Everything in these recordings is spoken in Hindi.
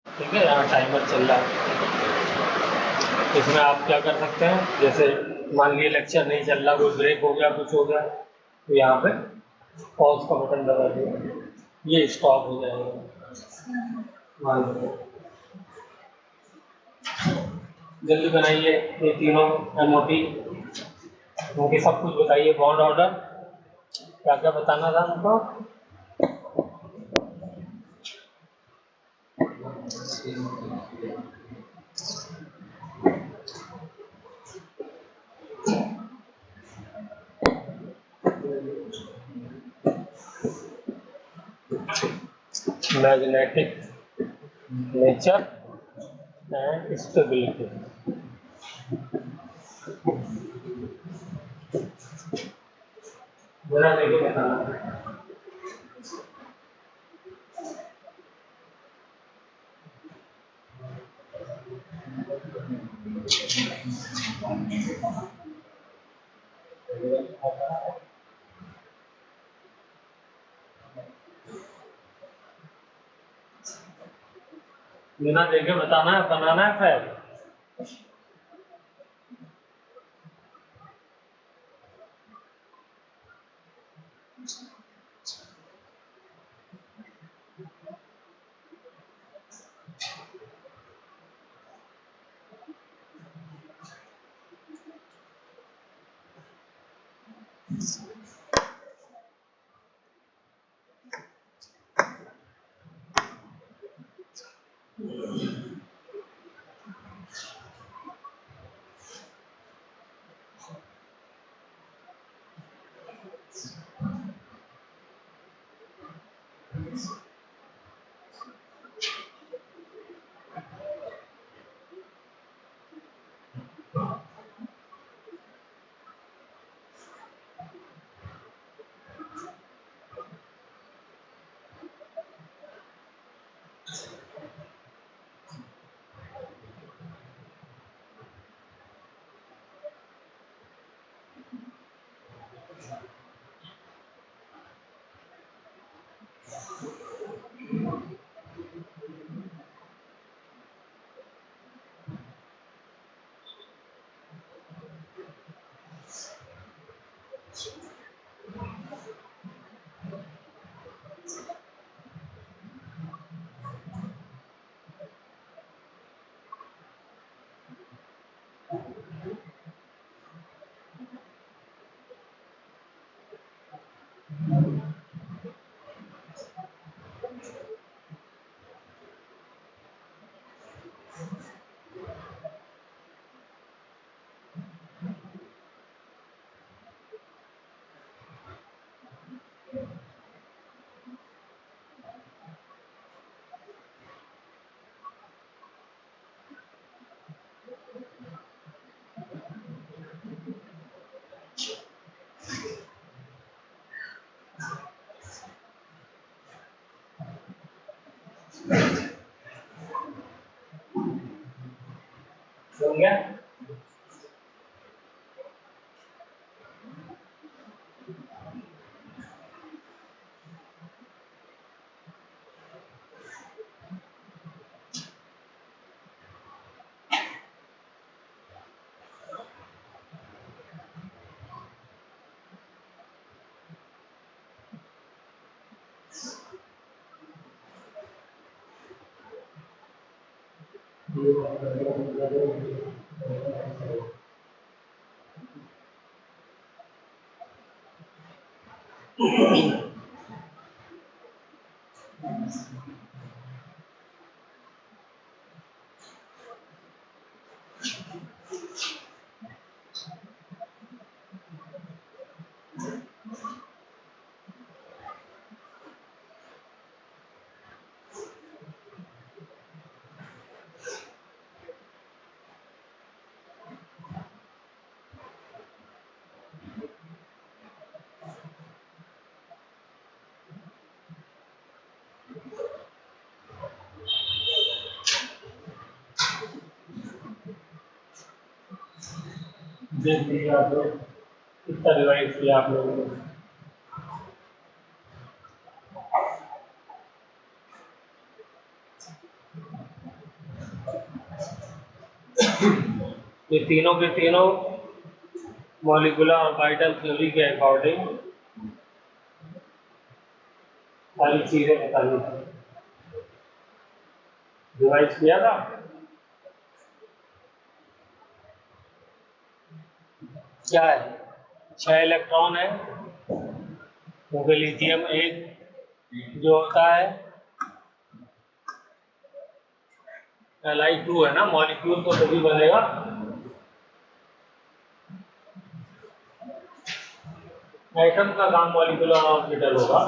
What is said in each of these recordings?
ठीक है, यहाँ टाइमर चल रहा है। इसमें आप क्या कर सकते हैं, जैसे मान लीजिए लेक्चर नहीं चल रहा, कोई ब्रेक हो गया, कुछ हो गया, तो यहाँ पे पॉज का बटन दबा दिया, ये स्टॉप हो जाएगा। मान लीजिए जल्दी बनाइए ये तीनों एमओटी, क्योंकि सब कुछ बताइए। बॉन्ड ऑर्डर क्या क्या बताना था हमको? Magnetic nature and stability. जरा देखिए बताना। बिना देखे बताना है, बनाना है फाइल। हो गया? देख लीजिए आप लोग कितना रिवाइज किया आप लोगों ने। ये तीनों के तीनों मॉलिक्यूलर ऑर्बिटल थ्योरी के अकॉर्डिंग सारी चीजें बतानी थी। डिवाइस किया था। क्या है? 6 इलेक्ट्रॉन है, क्योंकि लिथियम एक जो होता है Li2 है ना, मॉलिक्यूल तो तभी बनेगा। एटम का काम मॉलिक्यूलर ऑर्बिटल होगा।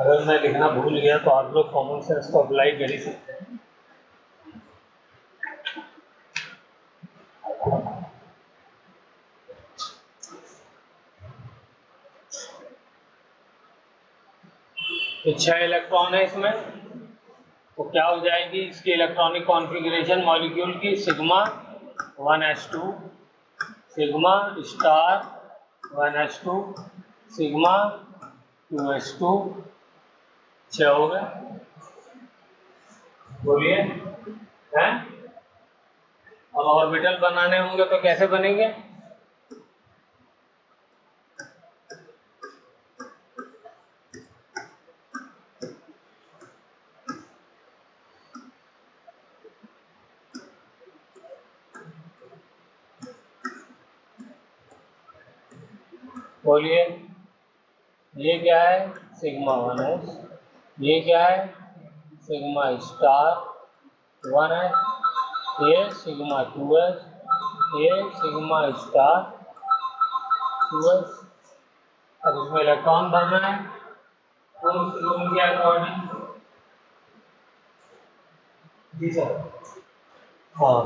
अगर मैं लिखना भूल गया तो आप लोग कॉमन सेंस को अप्लाई कर ही सकते हैं। तो 6 इलेक्ट्रॉन है इसमें, तो क्या हो जाएगी इसकी इलेक्ट्रॉनिक कॉन्फ़िगरेशन मॉलिक्यूल की? Sigma 1s2, sigma star 1s2, sigma 2s2, 6 हो गए। बोलिए हैं? अब ऑर्बिटल बनाने होंगे तो कैसे बनेंगे? बोलिए, ये क्या है? सिग्मा 1s, ये क्या है? सिग्मा स्टार 1s, ये सिग्मा 2s, ये सिग्मा स्टार 2s। अब इसमें इलेक्ट्रॉन भरना है उनके अकॉर्डिंग। जी सर। हाँ,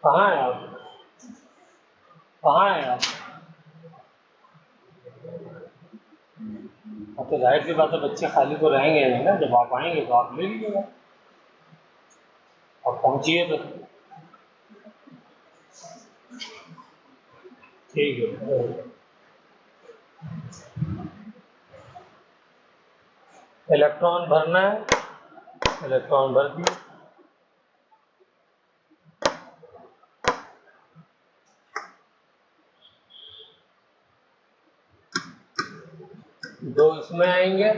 कहाँ है आप? कहाँ है आप? अब तो जाहिर सी बात है बच्चे खाली तो रहेंगे नहीं ना, जब आप आएंगे तो आप ले लीजिएगा। आप पहुँचिए तो ठीक है। इलेक्ट्रॉन भरना है, इलेक्ट्रॉन भर दिए। दो इसमें आएंगे,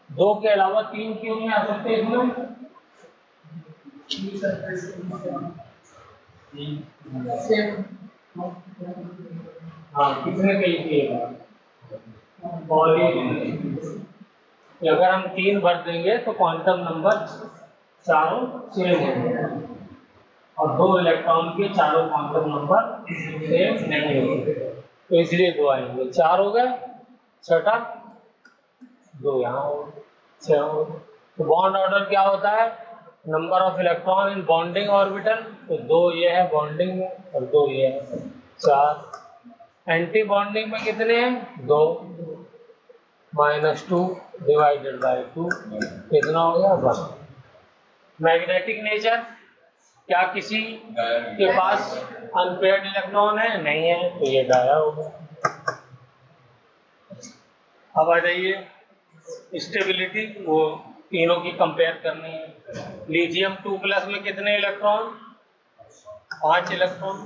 दो के अलावा 3 क्यों नहीं आ सकते इसमें? हाँ, किसने कही थी? और अगर हम 3 भर देंगे तो क्वांटम नंबर चारों सेम होंगे, और 2 इलेक्ट्रॉन के चारों क्वांटम नंबर सेम नहीं होंगे, तो इसलिए 2 आएंगे। 4 हो गए, छठा 2 यहाँ हो, 6 हो। तो बॉन्ड ऑर्डर क्या होता है? Number of electron in bonding orbital. तो 2 ये है बॉन्डिंग में और 2 ये है, 4। एंटी बॉन्डिंग में कितने हैं? 2 -2 डिवाइडेड बाय 2, कितना हो गया? 1। मैग्नेटिक नेचर, क्या किसी के पास अनपेयर्ड इलेक्ट्रॉन है? नहीं है, तो ये गायब हो गया। अब आ जाइए स्टेबिलिटी, वो तीनों की कंपेयर करनी है। लिथियम 2+ में कितने इलेक्ट्रॉन? 5 इलेक्ट्रॉन।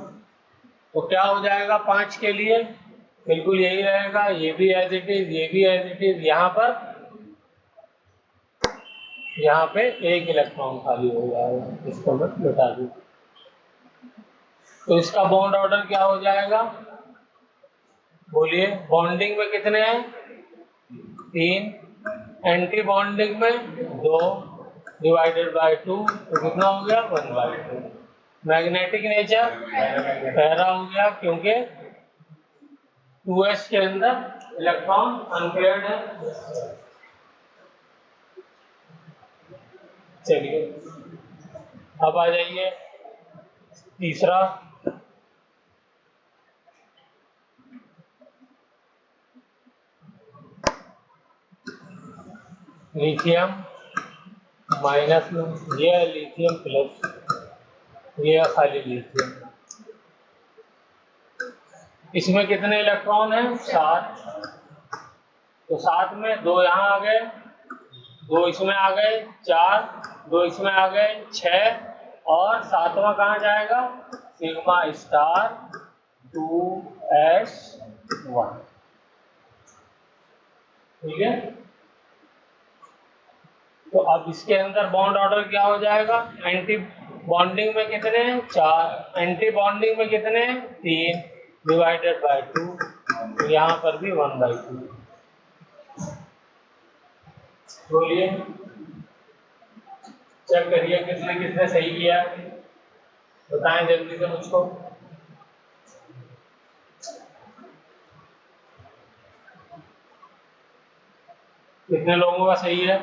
तो क्या हो जाएगा 5 के लिए? बिल्कुल यही रहेगा, ये भी एज इट इज, ये भी एज इट इज। यहाँ पे 1 इलेक्ट्रॉन खाली हो जाएगा, इसको मैं मिटा दूँ। तो इसका बॉन्ड ऑर्डर क्या हो जाएगा? बोलिए, बॉन्डिंग में कितने हैं? 3। एंटी बॉन्डिंग में 2 डिवाइडेड बाय 2, तो कितना हो गया? 1/2। मैग्नेटिक नेचर पहला हो गया, क्योंकि 2s के अंदर इलेक्ट्रॉन अनपेयर्ड है। चलिए अब आ जाइए तीसरा। लिथियम माइनस में, ये है लिथियम प्लस, ये है खाली लिथियम। इसमें कितने इलेक्ट्रॉन हैं? 7। तो 7 में 2 यहाँ आ गए, 2 इसमें आ गए, 4, 2 इसमें आ गए, 6, और 7वां कहाँ जाएगा? Sigma star 2s1। ठीक है। तो अब इसके अंदर बॉन्ड ऑर्डर क्या हो जाएगा? एंटी बॉन्डिंग में कितने हैं? 4, एंटी बॉन्डिंग में कितने हैं? 3 डिवाइडेड बाय 2, तो यहाँ पर भी 1/2। बोलिए, चेक करिए किसने किसने सही किया, बताएं जल्दी से मुझको। कितने लोगों का सही है?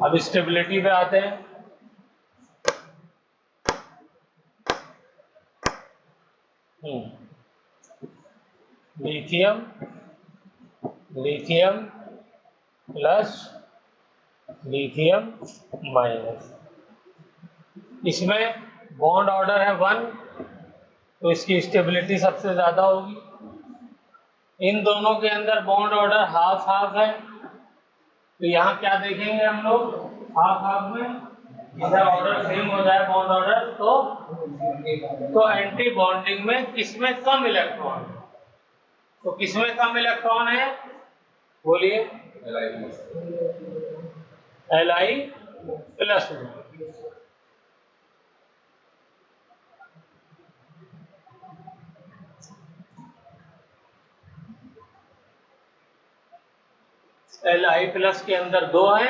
अब स्टेबिलिटी पे आते हैं। Lithium, lithium plus, lithium minus, इसमें बॉन्ड ऑर्डर है 1, तो इसकी स्टेबिलिटी सबसे ज्यादा होगी। इन दोनों के अंदर बॉन्ड ऑर्डर हाफ हाफ है, तो यहाँ क्या देखेंगे हम लोग? हाफ हाफ में इधर ऑर्डर सेम हो जाए बॉन्ड ऑर्डर, तो एंटी बॉन्डिंग में किसमें कम इलेक्ट्रॉन है? तो किसमें कम इलेक्ट्रॉन है? बोलिए। Li प्लस में। Li प्लस के अंदर 2 है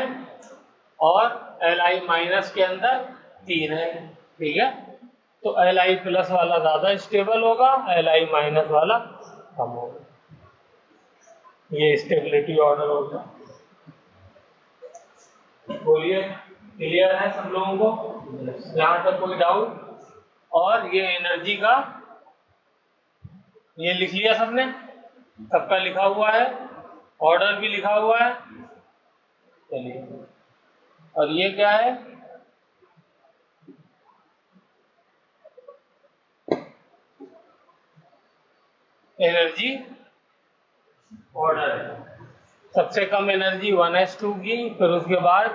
और Li माइनस के अंदर 3 है। ठीक है, तो Li प्लस वाला ज्यादा स्टेबल होगा, Li माइनस वाला कम होगा। ये स्टेबिलिटी ऑर्डर होगा। बोलिए, क्लियर है सब लोगों को? यहाँ तक कोई डाउट? और ये एनर्जी का ये लिख लिया सबने? सबका लिखा हुआ है, ऑर्डर भी लिखा हुआ है। चलिए, और ये क्या है? एनर्जी ऑर्डर है। सबसे कम एनर्जी 1s2 की, फिर उसके बाद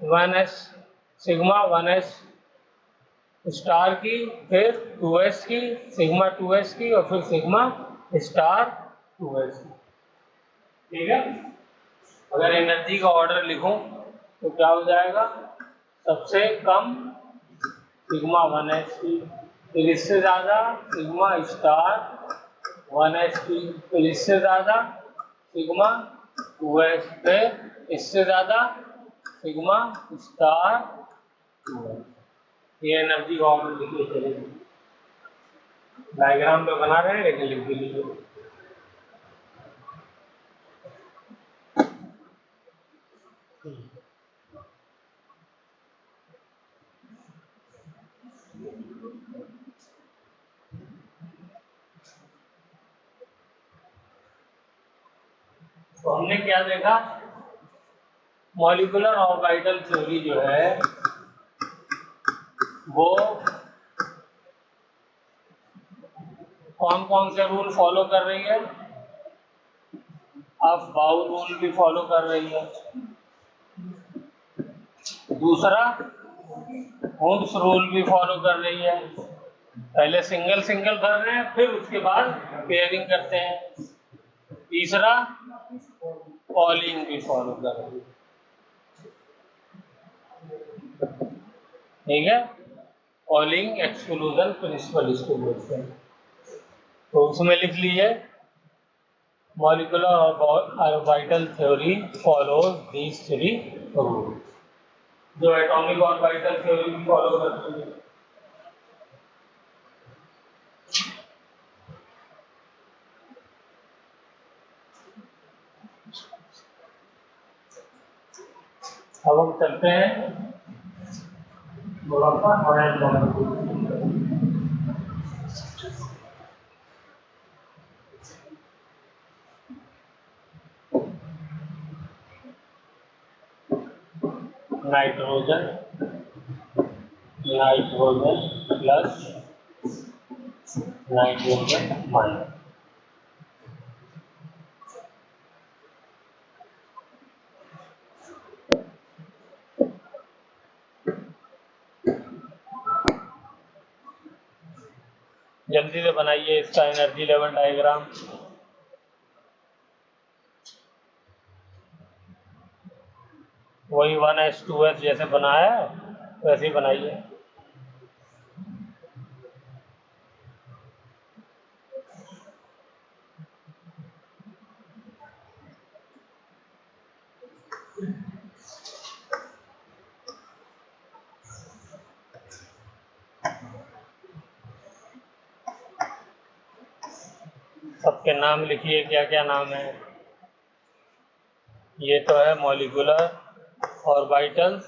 1s सिग्मा 1s स्टार की, फिर 2s की, सिग्मा 2s की, और फिर सिग्मा स्टार 2s की। ठीक है, अगर एनर्जी का ऑर्डर लिखूं तो क्या हो जाएगा? सबसे कम सिग्मा 1s की, फिर इससे ज्यादा सिग्मा स्टार 1s की, फिर इससे ज्यादा सिग्मा 2s, फिर इससे ज्यादा सिग्मा स्टार 2s। ये एनर्जी का ऑर्डर लिखिए। चलिए, डायग्राम पे बना रहे हैं लेकिन लिख भी लीजिए। तो हमने क्या देखा? मॉलिक्यूलर ऑर्बिटल थ्योरी जो है वो कौन कौन से रूल फॉलो कर रही है? अब बाउ रूल भी फॉलो कर रही है। दूसरा, हुड्स रूल भी फॉलो कर रही है। पहले सिंगल सिंगल भर रहे हैं, फिर उसके बाद पेयरिंग करते हैं। तीसरा, पॉलिंग भी फॉलो कर रही है। ठीक है, पॉलिंग एक्सक्लूजन प्रिंसिपल इसको बोलते हैं। तो उसमें लिख लीजिए, molecular orbital theory follows these 3 rule, जो एटॉमिक ऑर्बिटल थ्योरी भी फॉलो करती है। अब हम चलते हैं nitrogen, nitrogen plus nitrogen minus. जल्दी से बनाइए इसका एनर्जी लेवल डायग्राम। वही 1s2s जैसे बनाया है वैसे ही बनाइए। सबके नाम लिखिए, क्या क्या नाम है। ये तो है मॉलिक्यूलर ऑर्बिटल्स,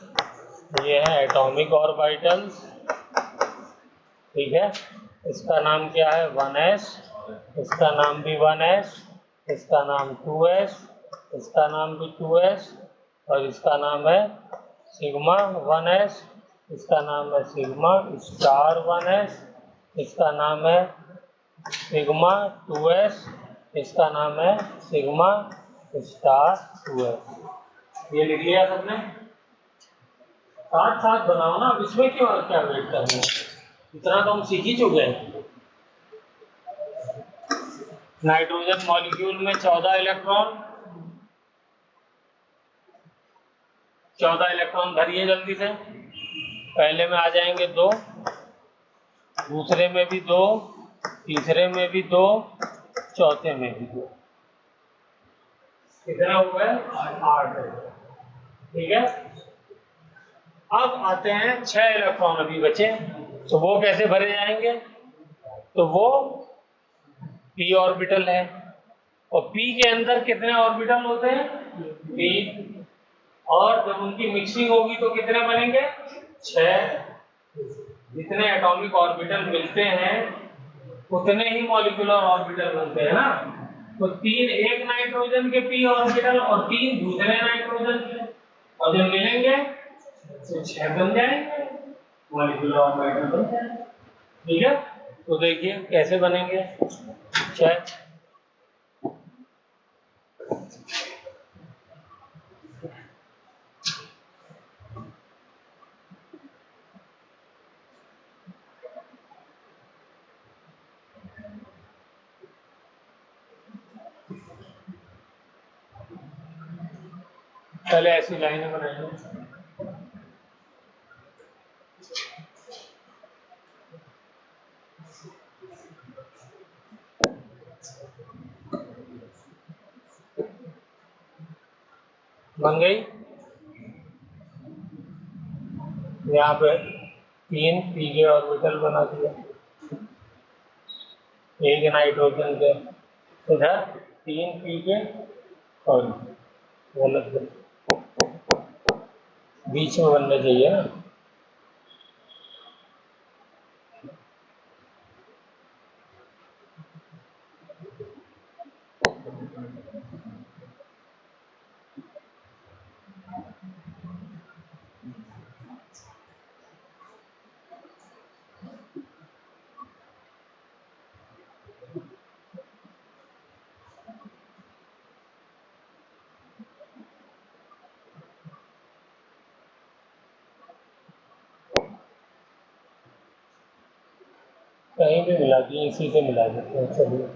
ये है एटॉमिक ऑर्बिटल्स, ठीक है। इसका नाम क्या है 1s, इसका नाम भी 1s, इसका नाम 2s, इसका नाम भी 2s, और इसका नाम है सिग्मा 1s, इसका नाम है सिग्मा स्टार 1s, इसका नाम है सिग्मा 2s, इसका नाम है सिग्मा स्टार 2s। ये लिख लिया सबने? साथ साथ बनाओ ना, इसमें क्यों क्या वेट करना है, इतना तो हम सीख ही चुके हैं। नाइट्रोजन मॉलिक्यूल में 14 इलेक्ट्रॉन, 14 इलेक्ट्रॉन भरिए जल्दी से। पहले में आ जाएंगे 2, दूसरे में भी 2, तीसरे में भी 2, चौथे में भी 2। कितना हो गया? 8 है, ठीक है। अब आते हैं 6 इलेक्ट्रॉन अभी बचे, तो वो कैसे भरे जाएंगे? तो वो p ऑर्बिटल है, और p के अंदर कितने ऑर्बिटल होते हैं? 3, और जब उनकी मिक्सिंग होगी तो कितने बनेंगे? 6। जितने एटॉमिक ऑर्बिटल मिलते हैं उतने ही मॉलिक्यूलर ऑर्बिटल बनते हैं ना। तो 3 एक नाइट्रोजन के p ऑर्बिटल और 3 दूसरे नाइट्रोजन के, और जब मिलेंगे तो 6 बन जाएंगे, मॉलिक्यूलर ऑर्बिटल बन जाएंगे, ठीक है। तो देखिए कैसे बनेंगे 6। पहले ऐसी लाइनें बनाएंगे। बन गई। यहाँ पे 3 पी के ऑर्बिटल बना दिया, एक नाइट्रोजन के, इधर 3 पी के, और गलत बीच में बनने चाहिए ना। कहीं भी मिला दिए, इसी से मिला देते हैं, चलिए।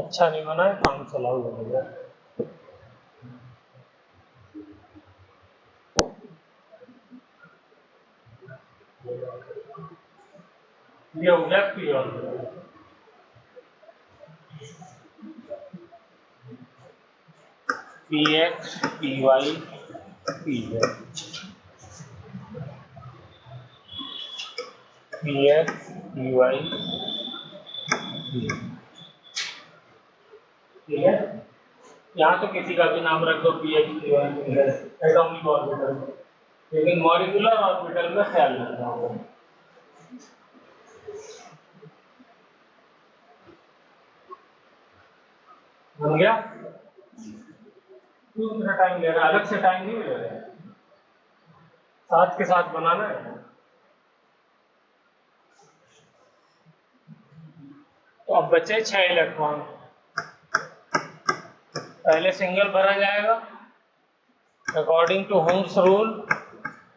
अच्छा नहीं बना है, काम चलाऊ बनेगा। ये हो गया p orbital. P x, p y, p z, p x, p y, ठीक है। यहाँ तो किसी का भी नाम रख दो, p x, p y, p z, atomic orbital, लेकिन मॉलिक्यूलर ऑर्बिटल में ख्याल रखना होगा। बन गया? क्यों इतना टाइम ले रहा है? अलग से टाइम नहीं ले रहा है, साथ के साथ बनाना है। तो अब बचे 6 इलेक्ट्रॉन। पहले सिंगल भरा जाएगा अकॉर्डिंग टू होम्स रूल,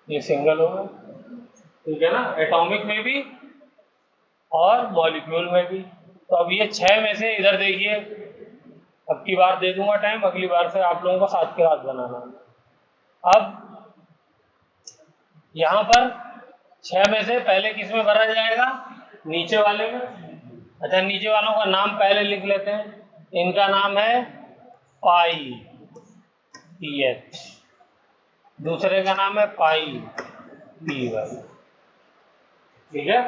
ये सिंगल होगा, ठीक है ना, एटॉमिक में भी और मॉलिक्यूल में भी। तो अब ये 6 में से इधर देखिए, अब की बार दे दूंगा टाइम, अगली बार से आप लोगों को साथ के साथ बनाना। अब यहाँ पर 6 में से पहले किस में भरा जाएगा? नीचे वाले में। अच्छा, नीचे वालों का नाम पहले लिख लेते हैं। इनका नाम है पाई, पी एच, दूसरे का नाम है पाई, पी वाई, ठीक है।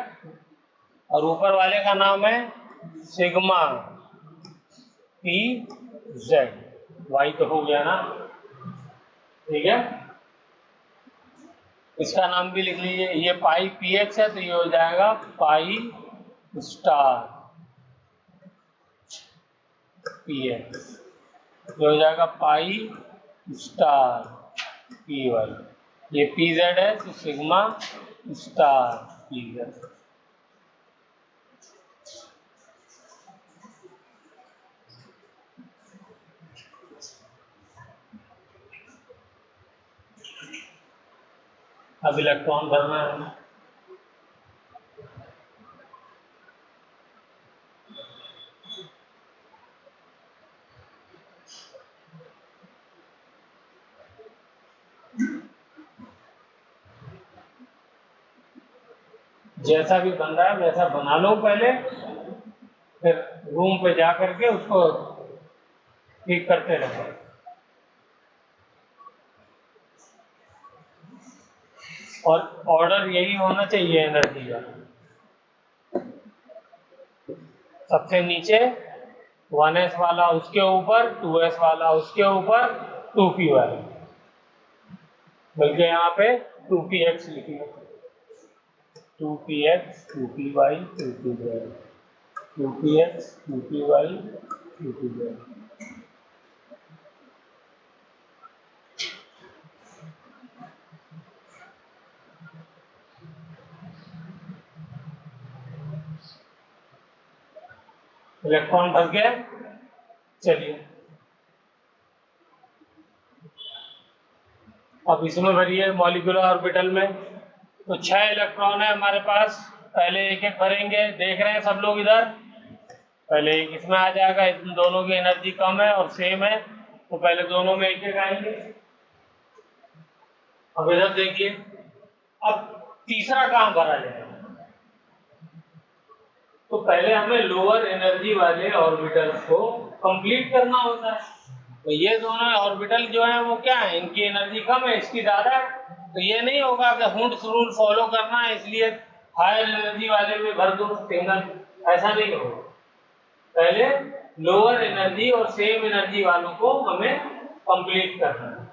और ऊपर वाले का नाम है सिग्मा, पी जेड, वाई तो हो गया ना, ठीक है। इसका नाम भी लिख लीजिए, ये पाई पी एक्स है तो ये हो जाएगा पाई स्टार पी एक्स, ये हो जाएगा पाई स्टार पी वाई। ये पी जेड है तो सिग्मा स्टार पी जेड। अब इलेक्ट्रॉन भरना है। जैसा भी बन रहा है वैसा बना लो पहले, फिर रूम पे जा करके उसको ठीक करते रहो। और ऑर्डर यही होना चाहिए एनर्जी का। सबसे नीचे 1s वाला, उसके ऊपर 2s वाला, उसके ऊपर 2p वाला, बल्कि यहाँ पे 2px लिखिए, 2px, 2py, 2pz, 2px, 2py, 2pz। Electron भर गया। चलिए अब इसमें भरिए मॉलिक्यूलर ऑर्बिटल में। तो 6 इलेक्ट्रॉन है हमारे पास, पहले एक एक भरेंगे। देख रहे हैं सब लोग इधर, पहले एक इसमें आ जाएगा, इन दोनों की एनर्जी कम है और सेम है, तो पहले दोनों में एक एक आएंगे। अब इधर देखिए, अब तीसरा काम भरा जाएगा। तो पहले हमें लोअर एनर्जी वाले ऑर्बिटल्स को कंप्लीट करना होता है। तो ये दोनों ऑर्बिटल जो है वो क्या है, इनकी एनर्जी कम है, इसकी ज्यादा है। तो ये नहीं होगा कि हुंड्स रूल फॉलो करना है इसलिए हायर एनर्जी वाले में भर दो सिंगल, ऐसा नहीं होगा। पहले लोअर एनर्जी और सेम एनर्जी वालों को हमें कंप्लीट करना है।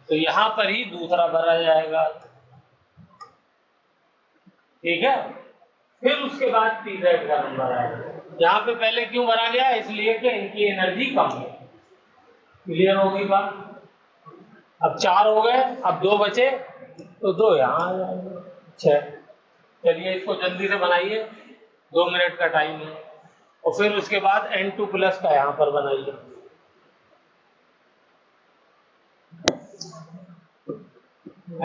तो यहां पर ही दूसरा भरा जाएगा, ठीक है। फिर उसके बाद पीजेड का नंबर आएगा। यहाँ पे पहले क्यों भरा गया, इसलिए कि इनकी एनर्जी कम है। क्लियर होगी बात? अब 4 हो गए, अब 2 बचे, तो 2 यहाँ आ जाएंगे, 6। चलिए इसको जल्दी से बनाइए, 2 मिनट का टाइम है। और फिर उसके बाद N2 प्लस का यहाँ पर बनाइए।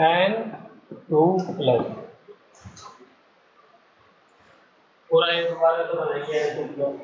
N2 प्लस पूरा एक दोबारा तो बनाइए N2 प्लस।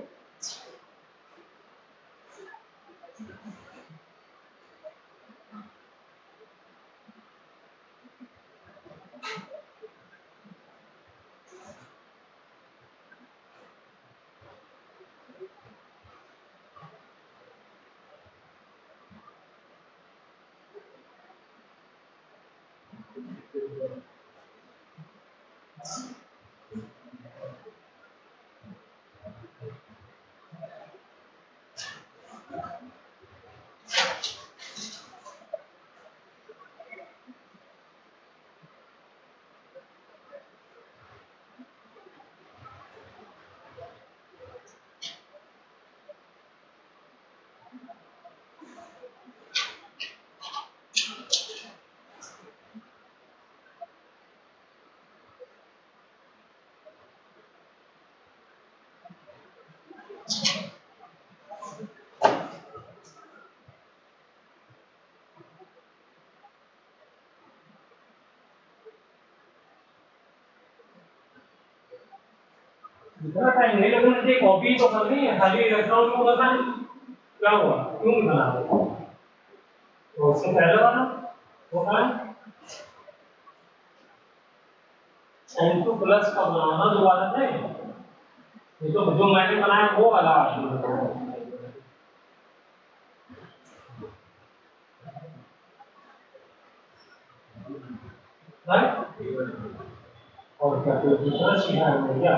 इतना टाइम नहीं लगना चाहिए, कॉपी तो करनी है, खाली इलेक्ट्रॉन को करना है। क्या हुआ, क्यों नहीं बना रहे? तो उससे पहले वाला वो कहाँ है? N2 प्लस का बनाना दोबारा से, ये तो जो मैंने बनाया वो वाला है। और क्या कोई दूसरा सीखा है क्या?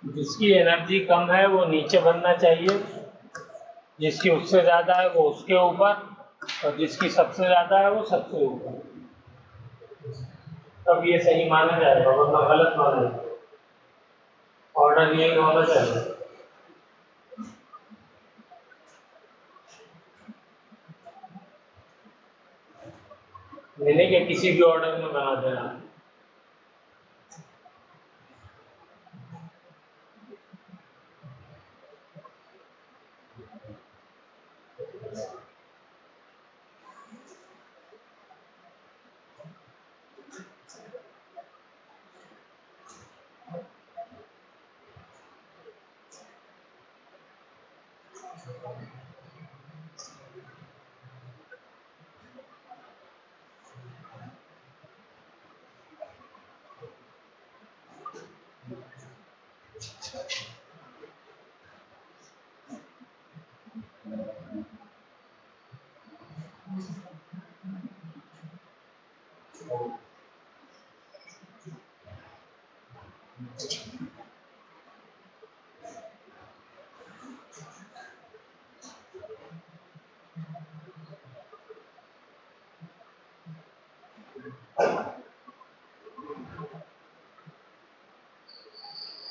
जिसकी एनर्जी कम है वो नीचे बनना चाहिए, जिसकी उससे ज्यादा है वो उसके ऊपर, और जिसकी सबसे ज्यादा है वो सबसे ऊपर। तब ये सही माना जाएगा, वरना गलत माना जाएगा। ऑर्डर ये होना चाहिए। मैंने क्या किसी भी ऑर्डर में बना देना।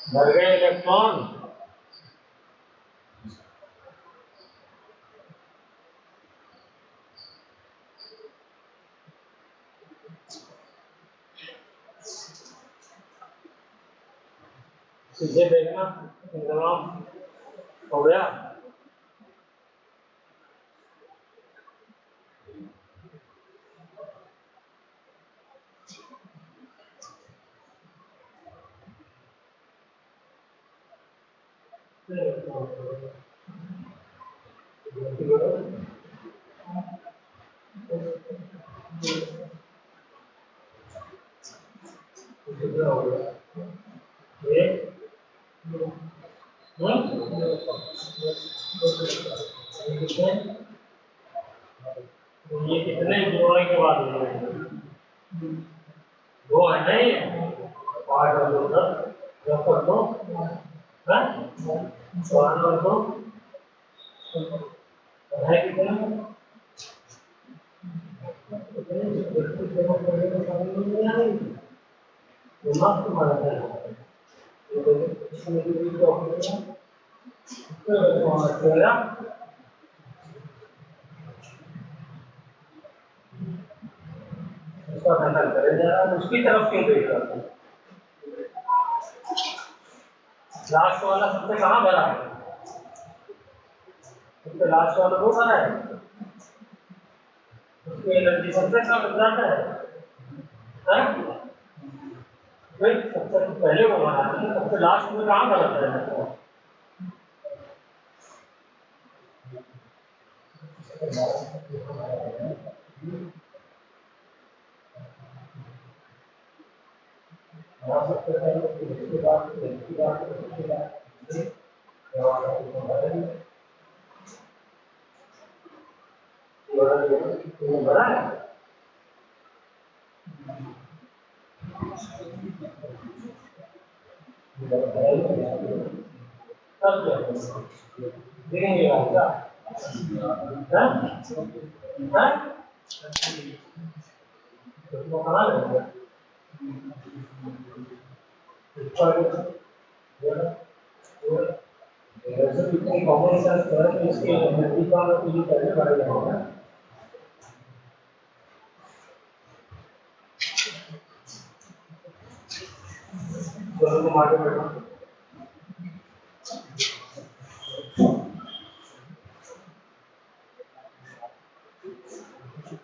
भर गए इलेक्ट्रॉन। सीधे देखना, इंतजाम हो गया। ये कितने जोड़ने के बाद दो है ना ये 8 और 2 10 कर दो है 8 और 2 है कितना दिमाग तुम्हारा है उसका हैंडल करे जा रहा है उसकी तरफ क्यों देख रहा है लास्ट वाला सबसे कहाँ भरा है सबसे लास्ट वाला वो भरा है उसकी एनर्जी सबसे कम जाता है फिर सबसे पहले वो भरा है सबसे लास्ट में कहाँ भरा है भरा है देखेंगे क्या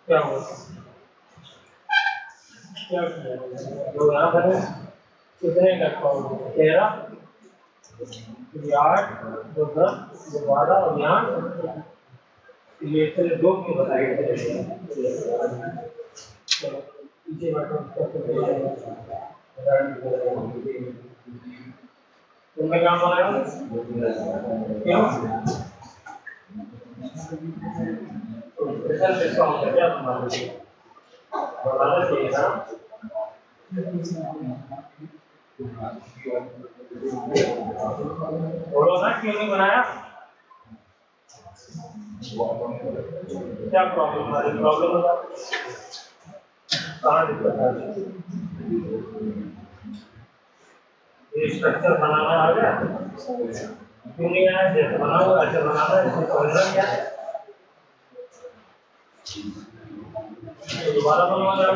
क्या हुआ क्या जो यहाँ पर कितने का 13 8 2 10 12 और यहाँ ये चले 2 क्यों बताए गए पीछे तुमने काम बनाया क्यों स्पेशल डिस्काउंट है क्या तुम्हारे लिए बताना चाहिए ना बोलो ना क्यों नहीं बनाया क्या प्रॉब्लम है प्रॉब्लम कहाँ दिक्कत है ये स्ट्रक्चर बनाना आ गया क्यों नहीं आया जैसे बना हुआ ऐसे बनाना है इसमें समझना क्या है दोबारा बनवाना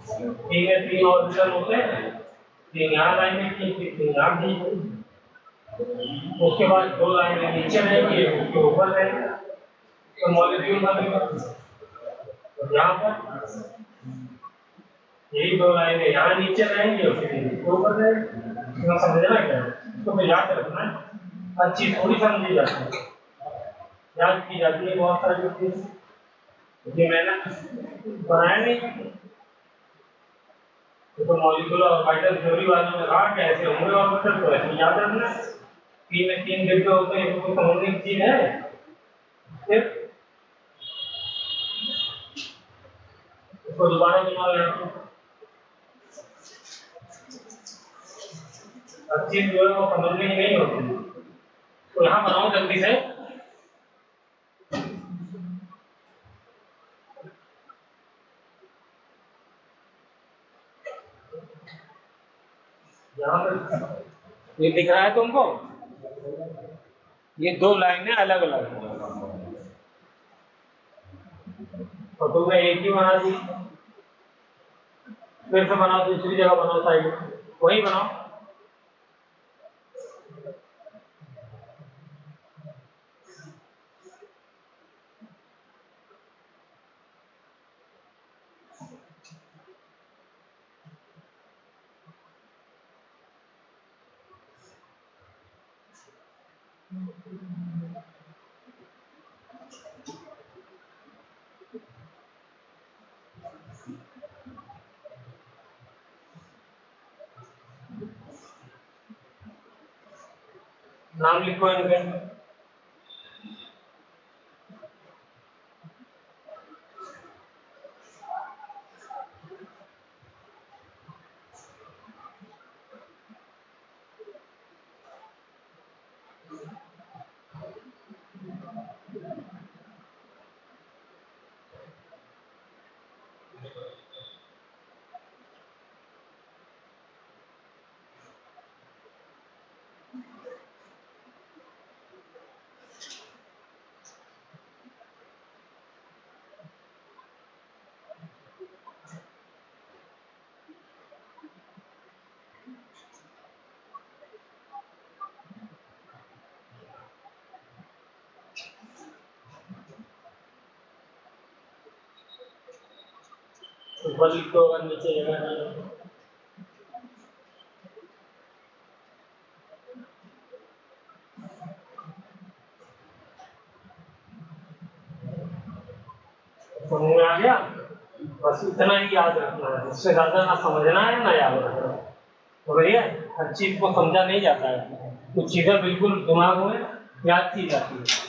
ठीक है 3 ऑर्बिटल होते हैं 3 यहाँ लाइनें की 3 यहाँ की उसके बाद 2 लाइनें नीचे रहेंगी उसके ऊपर रहेंगे तो मॉलिक्यूल बनेगा यहाँ पर यही 2 लाइनें यहाँ नीचे रहेंगी और फिर ऊपर रहेंगी समझना क्या है इसको मैं याद रखना है अच्छी थोड़ी समझी जाती है याद की जाती है बहुत सारी चीज़ ये मैंने बनाया नहीं तो मॉलिक्यूलर ऑर्बिटल थ्योरी वालों ने कहा कैसे होंगे ऑर्बिटल तो ऐसे याद रखना 3 में 3 डिब्बे होते हैं तो समझने की चीज है फिर इसको दोबारा बना लेना अच्छी जो है वो समझने की नहीं होती तो यहाँ बनाओ जल्दी से यहाँ पर ये दिख रहा है तुमको ये 2 लाइनें अलग अलग हैं और तुमने एक ही बना दी फिर से बनाओ दूसरी जगह बनाओ साइड में वही बनाओ नाम लिखो इनके। ऊपर लिखो अगर नीचे जगह नहीं है। समझ में आ गया? बस इतना ही याद रखना है, इससे ज्यादा ना समझना है ना याद रखना है। तो भैया हर चीज को समझा नहीं जाता है, कुछ चीजें बिल्कुल दिमाग में याद की जाती है।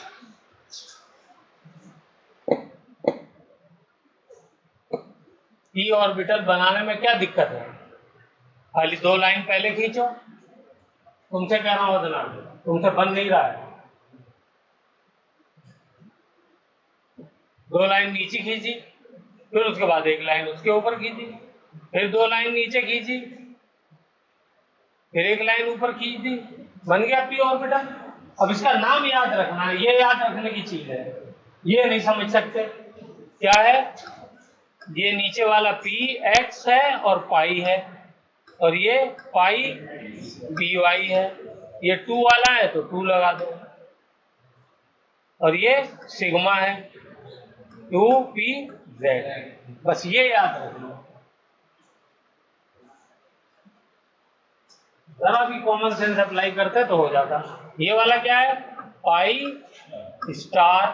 ई ऑर्बिटल बनाने में क्या दिक्कत है? खाली 2 लाइन पहले खींचो। तुमसे कह रहा हूं बदना, तुमसे बन नहीं रहा है। 2 लाइन नीचे खींची, फिर उसके बाद 1 लाइन उसके ऊपर खींची, फिर 2 लाइन नीचे खींची, फिर 1 लाइन ऊपर खींच दी, बन गया पी ऑर्बिटल। अब इसका नाम याद रखना है, ये याद रखने की चीज है, ये नहीं समझ सकते क्या है। ये नीचे वाला पी एक्स है और पाई है, और ये पाई पी वाई है। ये 2 वाला है तो 2 लगा दो, और ये सिग्मा है 2p/z। बस ये याद रखना, जरा भी कॉमन सेंस अप्लाई करते तो हो जाता। ये वाला क्या है? पाई स्टार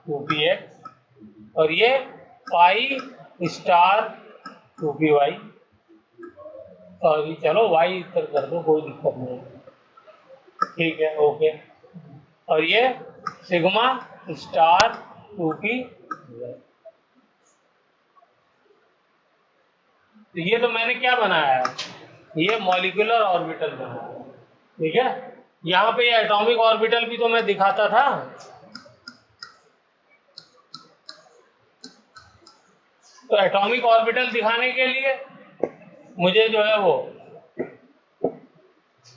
2px, और ये पाई स्टार 2py। और चलो y इधर कर दो, कोई दिक्कत नहीं, ठीक है, ओके। और ये सिग्मा स्टार 2p। तो ये तो मैंने क्या बनाया है? ये मॉलिक्यूलर ऑर्बिटल बनाया है, ठीक है। यहाँ पे ये एटॉमिक ऑर्बिटल भी तो मैं दिखाता था। तो एटॉमिक ऑर्बिटल दिखाने के लिए मुझे जो है वो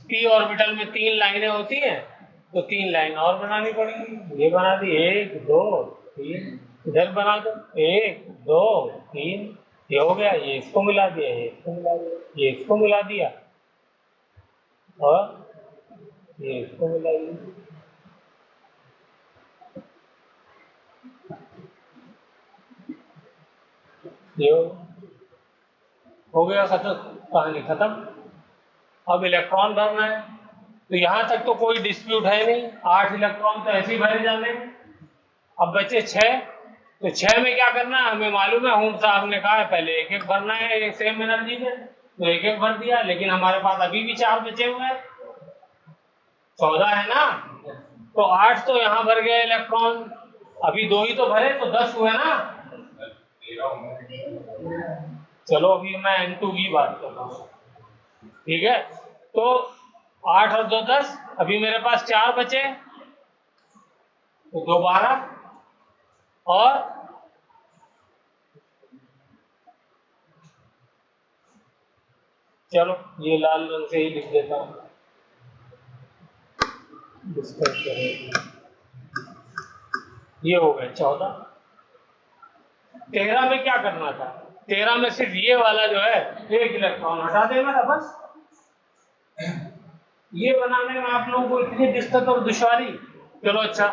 पी ऑर्बिटल में 3 लाइनें होती हैं, तो 3 लाइन और बनानी पड़ेगी। ये बना दी, 1 2 3, इधर बना दो 1 2 3, ये हो गया। ये इसको मिला दिया, ये इसको मिला दिया, ये इसको मिला दिया, और ये इसको मिला दिया। ये हो गया, खत्म, कहानी खत्म। अब इलेक्ट्रॉन भरना है, तो यहां तक तो कोई डिस्प्यूट है नहीं, 8 इलेक्ट्रॉन तो ऐसे ही भरे जाने। अब बचे 6, तो 6 में क्या करना है हमें मालूम है। हुन साहब ने कहा है पहले 1-1 भरना है सेम एनर्जी में, तो 1-1 भर दिया। लेकिन हमारे पास अभी भी 4 बचे हुए हैं, 14 है ना, तो 8 तो यहाँ भर गए इलेक्ट्रॉन, अभी 2 ही तो भरे, तो 10 हुए ना। चलो अभी मैं N2 की बात कर रहा हूँ, ठीक है। तो 8 और 2 10, अभी मेरे पास 4 बचे, तो 2 12, और चलो ये लाल रंग से ही लिख देता हूँ, डिस्कस करें। ये हो गए 14। 13 में क्या करना था? 13 में सिर्फ ये वाला जो है 1 इलेक्ट्रॉन हटा देना था बस। ये बनाने में आप लोगों को इतनी दिक्कत और दुश्वारी। चलो अच्छा,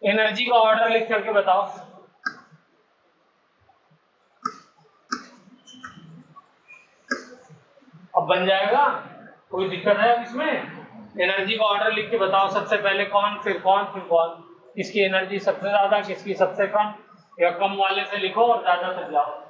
एनर्जी का ऑर्डर लिख करके बताओ। अब बन जाएगा, कोई दिक्कत है इसमें? एनर्जी का ऑर्डर लिख के बताओ, सबसे पहले कौन, फिर कौन, फिर कौन। किसकी एनर्जी सबसे ज्यादा, किसकी सबसे कम, या कम वाले से लिखो और ज्यादा तक जाओ।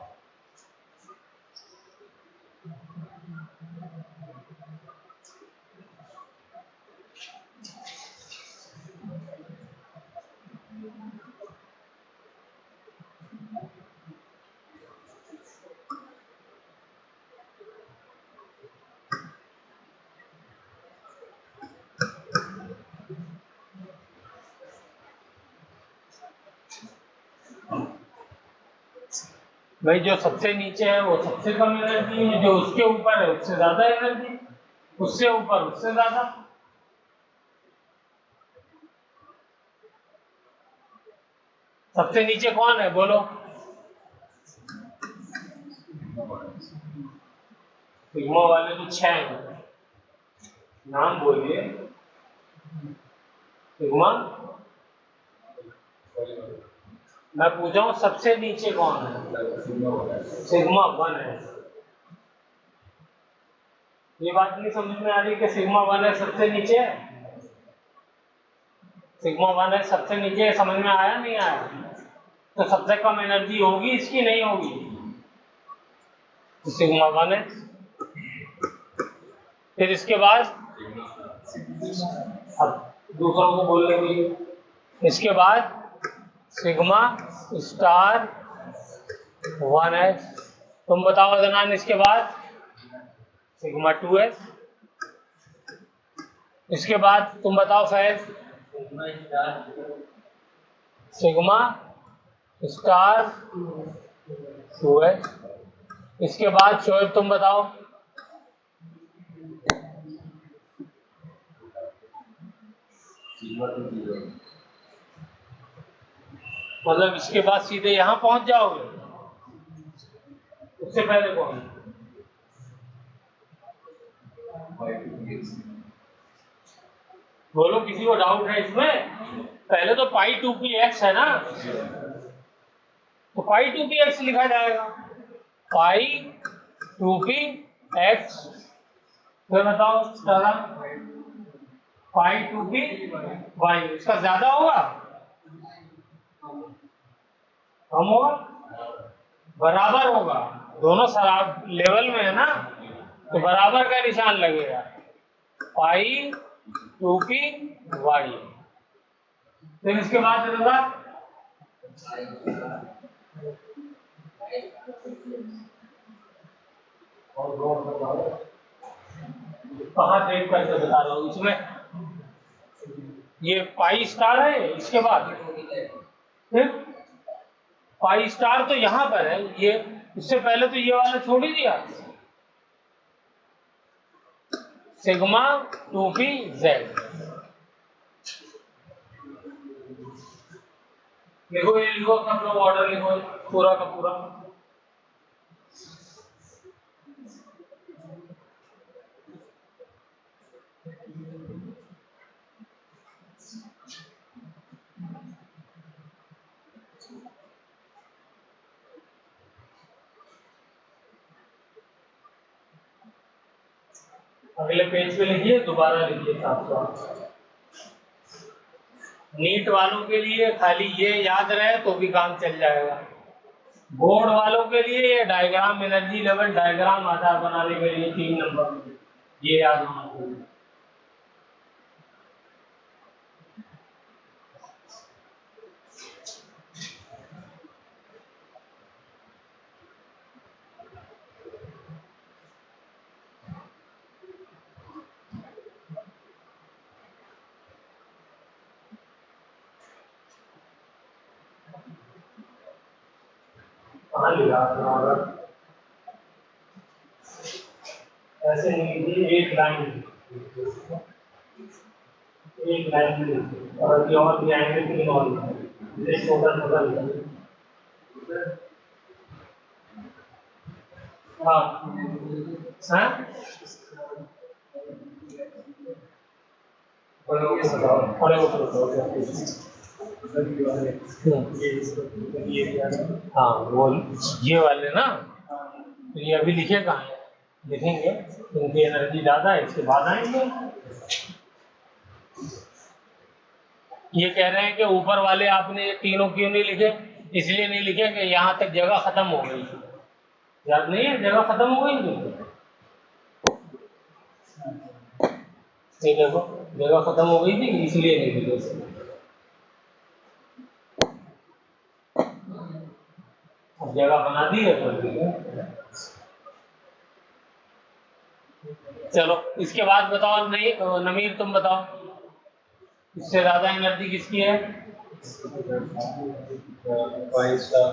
भाई जो सबसे नीचे है वो सबसे कम एनर्जी है, जो उसके ऊपर है उससे ज्यादा एनर्जी, उससे ऊपर उससे ज्यादा। सबसे नीचे कौन है बोलो? सिग्मा वाले तो 6 हैं, नाम बोलिए। सिग्मा, मैं पूछा हूँ सबसे नीचे कौन है? सिग्मा 1 है। ये बात नहीं समझ में आ रही कि सिग्मा 1 है सबसे नीचे है? सिग्मा 1 है सबसे नीचे, समझ में आया नहीं आया? तो सबसे कम एनर्जी होगी इसकी, नहीं होगी? तो सिग्मा 1 है। फिर इसके बाद अब दूसरों को बोलने के लिए, इसके बाद सिग्मा स्टार 1s। तुम बताओ अदनान, इसके बाद सिग्मा 2s। इसके बाद तुम बताओ फैज, सिग्मा स्टार 2s। इसके बाद शोएब तुम बताओ, मतलब इसके बाद सीधे यहां पहुंच जाओगे? उससे पहले कौन? बोलो, किसी को डाउट है इसमें? पहले तो पाई 2px है ना, तो पाई 2px लिखा जाएगा, पाई 2px। फिर बताओ सारा, पाई 2py। इसका ज्यादा होगा कम होगा? बराबर होगा, दोनों शराब लेवल में है ना, तो बराबर का निशान लगेगा, पाई 2py। फिर इसके बाद होगा कहाँ देख करके बता रहा हूँ, इसमें ये पाई स्टार है, इसके बाद फिर पाई स्टार तो यहां पर है, ये इससे पहले तो ये वाला छोड़ ही दिया, सिग्मा 2pz। लिखो, ये लिखो, सब लोग ऑर्डर लिखो पूरा का पूरा। अगले पेज पे लिखिए, दोबारा लिखिए 700। नीट वालों के लिए खाली ये याद रहे तो भी काम चल जाएगा। बोर्ड वालों के लिए ये डायग्राम, एनर्जी लेवल डायग्राम आधार बनाने के लिए 3 नंबर, ये याद होना चाहिए। ऐसे नहीं लीजिए, एक लाइन और अभी और भी आएंगे 3 और छोटा हाँ हाँ, हाँ वो ये वाले ना, तो ये अभी लिखे कहाँ है? लिखेंगे, इनकी एनर्जी ज़्यादा है, इसके बाद आएंगे। ये कह रहे हैं कि ऊपर वाले आपने ये तीनों क्यों नहीं लिखे, इसलिए नहीं लिखे कि यहाँ तक जगह खत्म हो गई। याद नहीं है, जगह खत्म हो गई थी। ये देखो जगह खत्म हो गई थी, इसलिए नहीं लिखे। अब जगह बना दी है तो चलो इसके बाद बताओ। नहीं नमीर तुम बताओ, इससे ज्यादा एनर्जी किसकी है? पाई स्टार,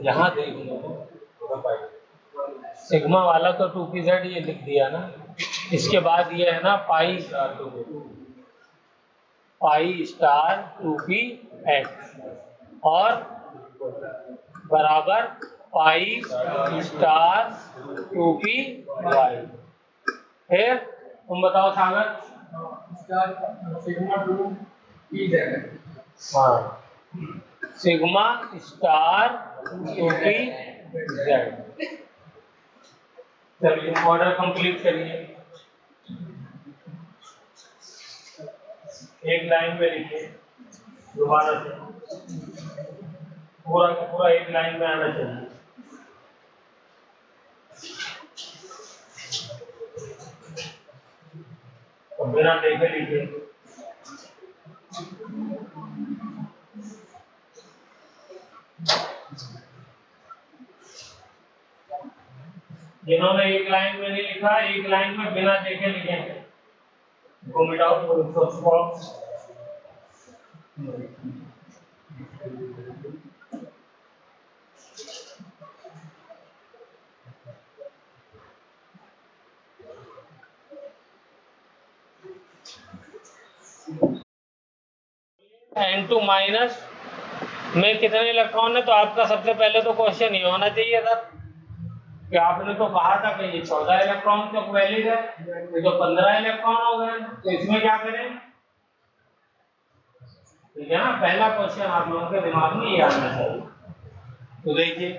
यहाँ देख लो सिग्मा वाला तो 2pz ये लिख दिया ना। इसके बाद ये है ना पाई स्टार 2p और बराबर पाई स्टार 2py। फिर तुम बताओ सागर। Sigma 2pz। हाँ सिग्मा स्टार 2pz। चलिए ऑर्डर कंप्लीट करिए, एक लाइन में लिखिए दोबारा से, पूरा का पूरा एक लाइन में आना चाहिए। तो बिना देखे लिखिए। जिन्होंने एक लाइन में नहीं लिखा, एक लाइन में बिना देखे लिखेंगे। को मिटाओ तो N2 माइनस में कितने इलेक्ट्रॉन है? तो आपका सबसे पहले तो क्वेश्चन ये होना चाहिए था कि आपने तो कहा था कि ये 14 इलेक्ट्रॉन तक वैलिड है, ये तो 15 इलेक्ट्रॉन हो गए, तो इसमें क्या करें? ठीक है ना, पहला क्वेश्चन आप लोगों के दिमाग में ये आना चाहिए। तो देखिए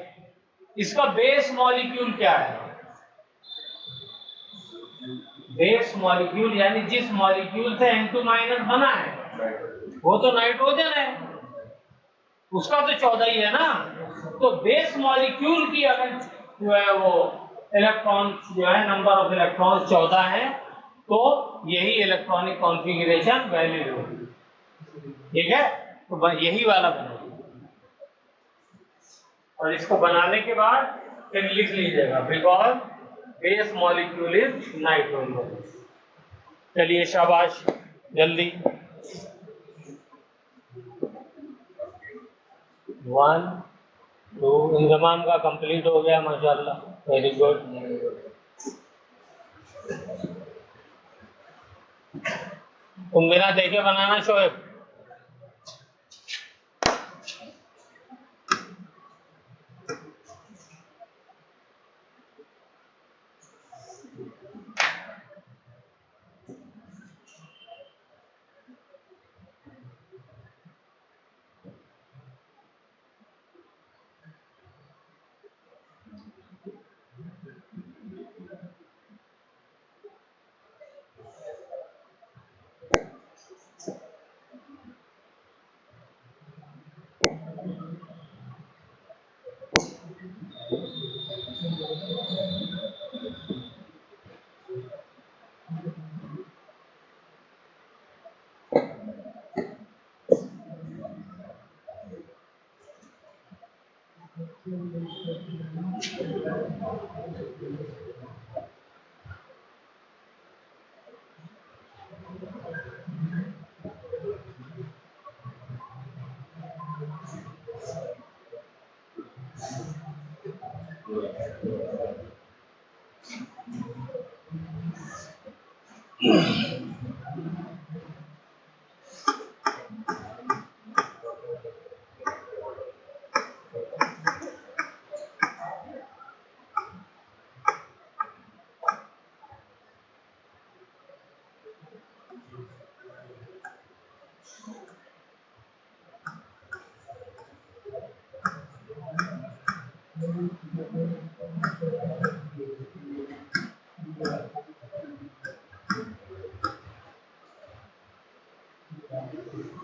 इसका बेस मॉलिक्यूल क्या है? बेस मॉलिक्यूल यानी जिस मॉलिक्यूल से N2 माइनस बना है वो तो नाइट्रोजन है, उसका तो 14 ही है ना। तो बेस मॉलिक्यूल की अगर जो है वो इलेक्ट्रॉन जो है नंबर ऑफ इलेक्ट्रॉन 14 है, तो यही इलेक्ट्रॉनिक कॉन्फ़िगरेशन वैलिड होगी। ठीक है, तो यही वाला बनेगा और इसको बनाने के बाद फिर लिख लीजिएगा because base molecule is nitrogen. चलिए शाबाश, जल्दी 1 2 इंजमाम का कंप्लीट हो गया माशाल्लाह, वेरी गुड। तुम बिना देखे बनाना शोएब।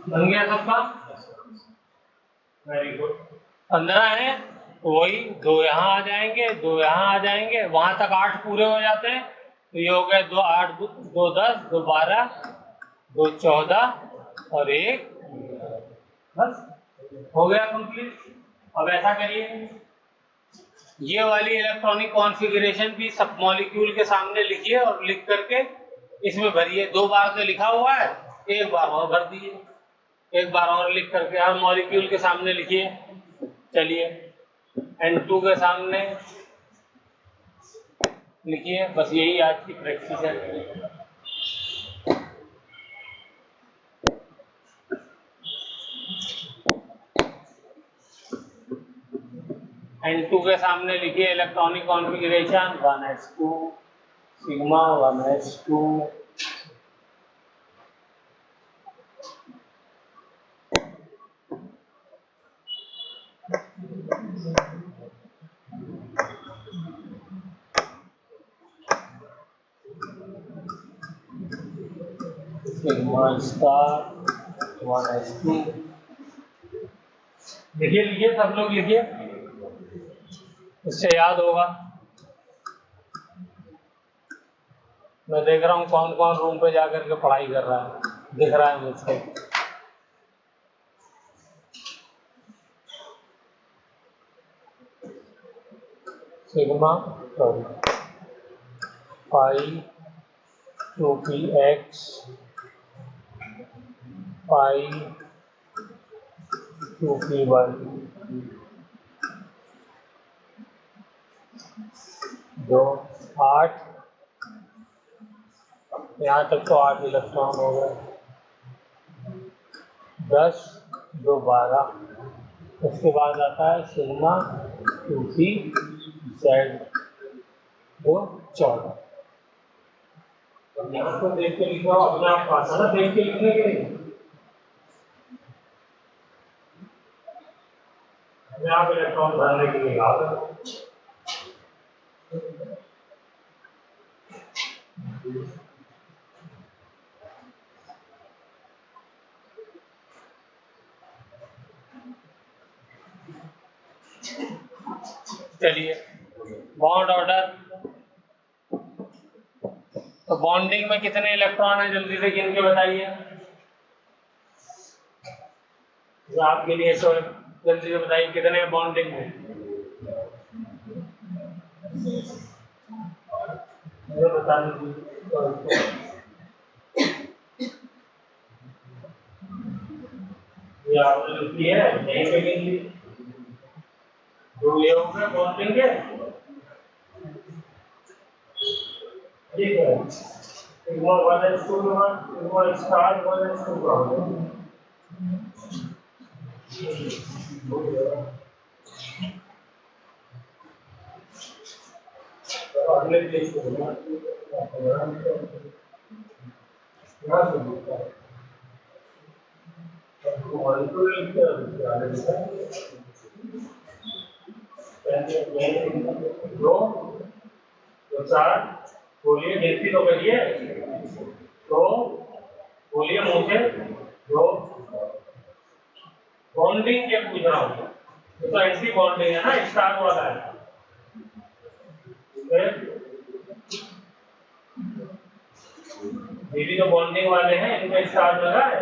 बन गया सबका? Very good. 15 है, वही 2 यहाँ आ जाएंगे, 2 यहाँ आ जाएंगे, वहां तक 8 पूरे हो जाते हैं। तो ये हो गए 2 8 2 10 2 12 2 14 और 1, बस हो गया कंप्लीट। अब ऐसा करिए, ये वाली इलेक्ट्रॉनिक कॉन्फ़िगरेशन भी सब मॉलिक्यूल के सामने लिखिए और लिख करके इसमें भरिए। 2 बार से लिखा हुआ है, 1 बार और भर दीजिए, 1 बार और लिख करके हर मॉलिक्यूल के सामने लिखिए। चलिए N2 के सामने लिखिए। बस यही आज की प्रैक्टिस है। N2 के सामने लिखिए electronic configuration 1s2 sigma 1s2 sigma star 1s2। लिखिए लिखिए, सब लोग लिखिए, इससे याद होगा। मैं देख रहा हूँ कौन कौन रूम पे जाकर के पढ़ाई कर रहा है, दिख रहा है मुझको। सिग्मा पाई 2px पाई 2py 2 8, यहाँ तक तो 8 इलेक्ट्रॉन हो गए। 10 2 12, उसके बाद आता है सिग्मा 2p z 2 14। यहाँ पर देख के लिखो, अपने आप पास है ना, देख के लिखने के लिए अपने आप इलेक्ट्रॉन भरने के लिए याद। चलिए बॉन्ड ऑर्डर, तो बॉन्डिंग में कितने इलेक्ट्रॉन है जल्दी से गिन के बताइए। आपके लिए तो जल्दी से बताइए कितने बॉन्डिंग में। मुझे बता दीजिए। ये आपने लिखी है, यहीं पे लिख ली। जो ये हो गए बॉन्डिंग के, ठीक है। Sigma 1s2 sigma star 1s2 का हो गया। अगले पेज पे दो 4 बोलिए, गिनती तो करिए। तो बोलिए मुंह से, दो बॉन्डिंग के पूछ रहा हूँ, तो एंटी बॉन्डिंग है ना, स्टार वाला है। ये भी तो बॉन्डिंग वाले हैं, इनका स्टार लगा है,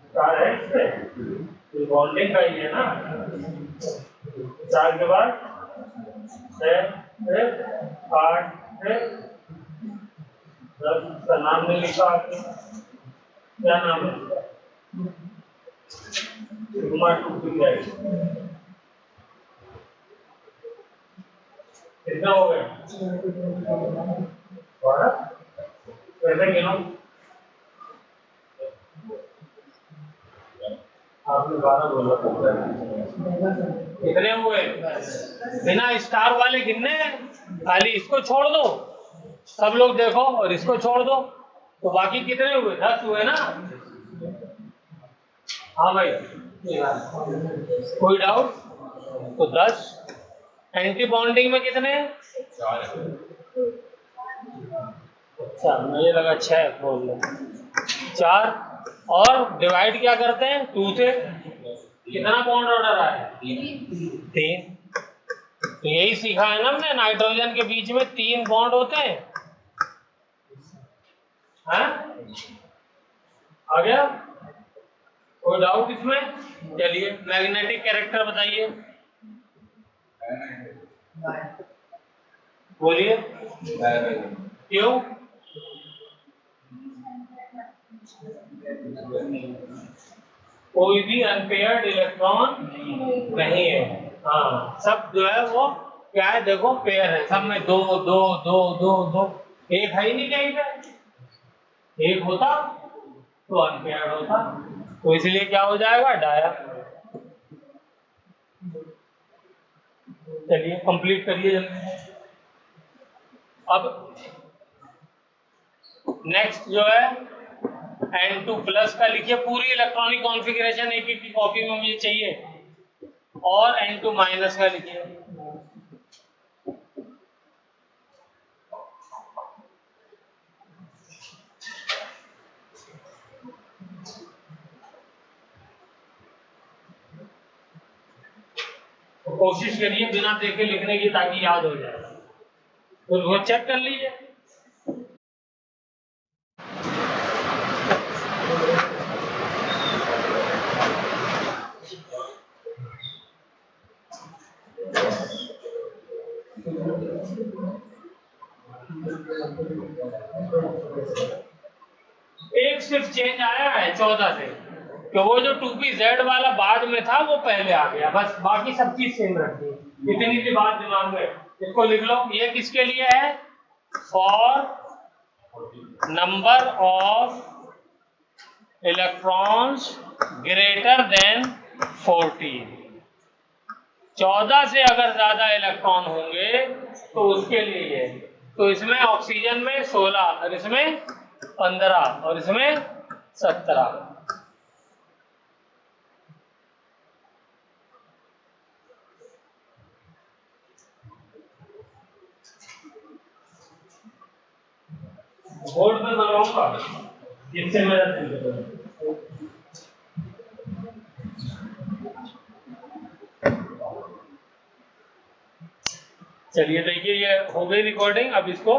स्टार है इसमें, बॉन्डिंग का ही है ना। 4 के बाद 6 8 10 का नाम नहीं लिखा आपने, क्या नाम है? सिग्मा 2p कितना हो गया? 12। कैसे गिनो? आपने 12 बोला, कितने हुए? बिना स्टार वाले गिनने, खाली इसको छोड़ दो, सब लोग देखो, और इसको छोड़ दो, तो बाकी कितने हुए? 10 हुए ना। हाँ भाई, कोई डाउट? तो 10। एंटी बॉन्डिंग में कितने? 4। अच्छा, मुझे लगा 6 बोल रहे। 4 और डिवाइड क्या करते हैं 2 से, कितना बॉन्ड ऑर्डर आया 3। तो यही सीखा है ना हमने, नाइट्रोजन के बीच में 3 बॉन्ड होते हैं। आ गया? कोई डाउट इसमें? चलिए मैग्नेटिक कैरेक्टर बताइए, बोलिए क्यों? कोई भी अनपेयर्ड इलेक्ट्रॉन नहीं है। हाँ, सब जो है वो क्या है, देखो पेयर है, सब में 2 2 2 2 2, एक है ही नहीं कहीं पे। एक होता तो अनपेयर्ड होता, तो इसलिए क्या हो जाएगा, डाया। चलिए कंप्लीट करिए जल्दी। अब नेक्स्ट जो है N2 प्लस का लिखिए, पूरी इलेक्ट्रॉनिक कॉन्फ़िगरेशन एक एक की कॉपी में मुझे चाहिए, और N2 माइनस का लिखिए। तो कोशिश करिए बिना देखे लिखने की, ताकि याद हो जाए। तो वो चेक कर लीजिए। एक सिर्फ चेंज आया है 14 से, कि वो जो 2pz वाला बाद में था वो पहले आ गया, बस बाकी सब चीज सेम रखी। इतनी सी बात दिमाग में, इसको लिख लो। ये किसके लिए है? For number of electrons greater than 14। 14 से अगर ज्यादा इलेक्ट्रॉन होंगे तो उसके लिए है। तो इसमें ऑक्सीजन में 16 और इसमें 15 और इसमें 17। बोर्ड पे बनवाऊंगा, इससे मेरा चलिए देखिए, ये हो गई रिकॉर्डिंग। अब इसको